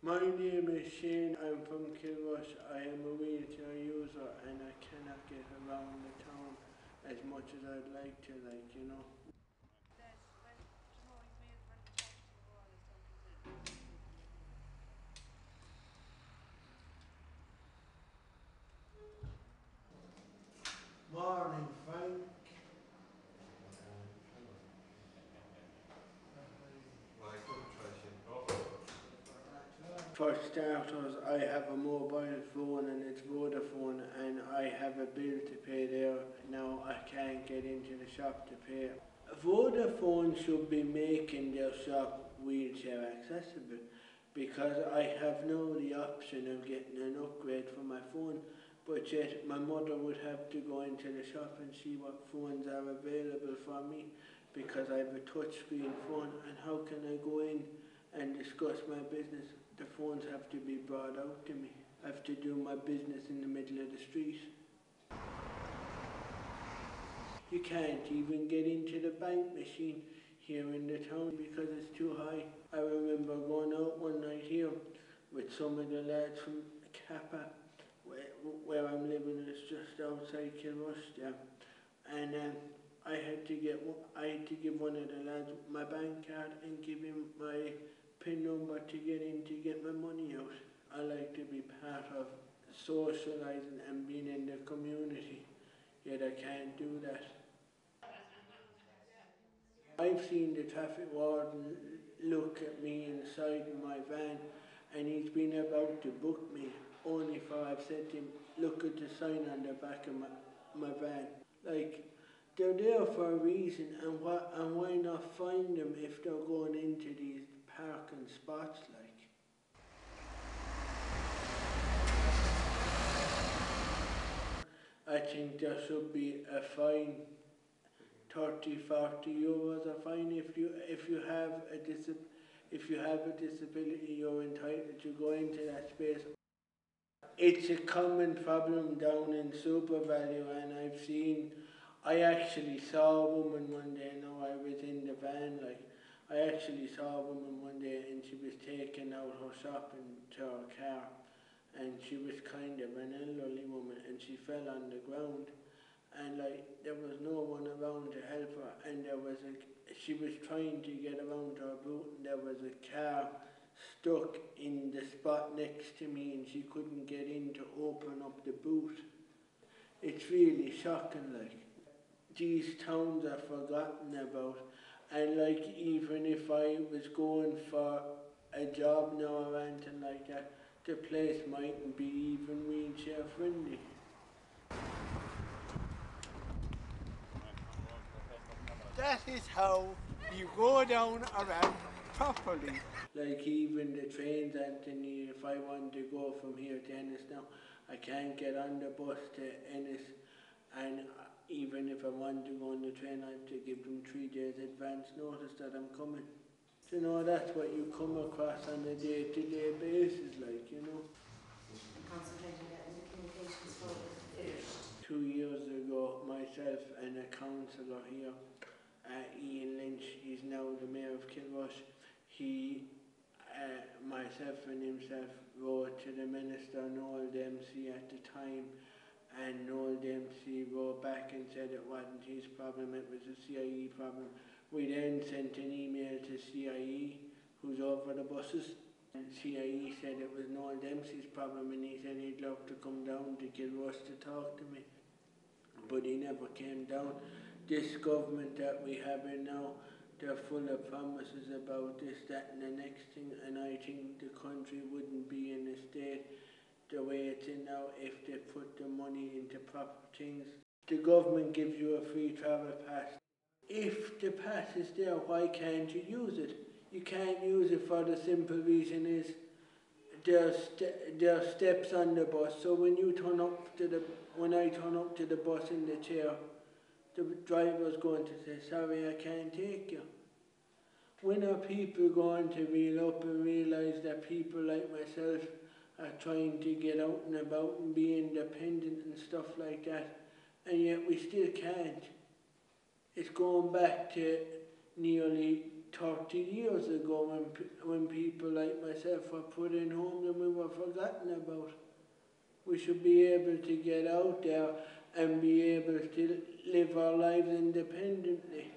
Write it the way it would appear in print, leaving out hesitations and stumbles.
My name is Shane, I'm from Kilrush. I am a wheelchair user and I cannot get around the town as much as I'd like to, you know. Morning, Frank. For starters, I have a mobile phone and it's Vodafone, and I have a bill to pay there. Now I can't get into the shop to pay. Vodafone should be making their shop wheelchair accessible, because I have now the option of getting an upgrade for my phone, but yet my mother would have to go into the shop and see what phones are available for me, because I have a touchscreen phone, and how can I go in and discuss my business? The phones have to be brought out to me. I have to do my business in the middle of the street. You can't even get into the bank machine here in the town because it's too high. I remember going out one night here with some of the lads from Kappa, where I'm living. It's just outside Kilrush there, and I had to give one of the lads my bank card and give him my PIN number to get in to get my money out. I like to be part of socialising and being in the community, yet I can't do that. I've seen the traffic warden look at me inside my van, and he's been about to book me, only for I've said to him, look at the sign on the back of my van. Like, they're there for a reason, and why not find them if they're going into these parking spots, like? I think there should be a fine, 30–40 euros a fine. If you have a disability, you're entitled to go into that space. It's a common problem down in Super Value, and I actually saw a woman one day. Now I was in the van, I actually saw a woman one day, and she was taking out her shopping to her car, and she was kind of an elderly woman, and she fell on the ground, and there was no one around to help her, and she was trying to get around her boot, and there was a car stuck in the spot next to me, and she couldn't get in to open up the boot. It's really shocking, these towns are forgotten about, and even if I was going for a job now or anything like that, the place mightn't be even wheelchair friendly. That is how you go down a ramp properly. Even the trains, Anthony, if I want to go from here to Ennis now, I can't get on the bus to Ennis, and even if I want to go on the train, I have to give them 3 days advance notice that I'm coming. You know, that's what you come across on a day-to-day basis, you know. Concentrating on the communications for finished. 2 years ago, myself and a councillor here, Ian Lynch, he's now the mayor of Kilrush, myself and himself wrote to the Minister, Noel Dempsey at the time, and Noel Dempsey wrote back and said it wasn't his problem, it was a CIE problem. We then sent an email to CIE, who's over the buses, and CIE said it was Noel Dempsey's problem, and he said he'd love to come down to Kilrush to talk to me, but he never came down. This government that we have in now, they're full of promises about this, that and the next thing, and I think the country wouldn't be in a state the way it's in now if they put the money into proper things. The government gives you a free travel pass. If the pass is there, why can't you use it? You can't use it for the simple reason is there are steps on the bus, so when I turn up to the bus in the chair, the driver's going to say, sorry, I can't take you. When are people going to reel up and realise that people like myself are trying to get out and about and be independent and stuff like that, and yet we still can't? It's going back to nearly 30 years ago when people like myself were put in homes and we were forgotten about. We should be able to get out there and be able to live our lives independently.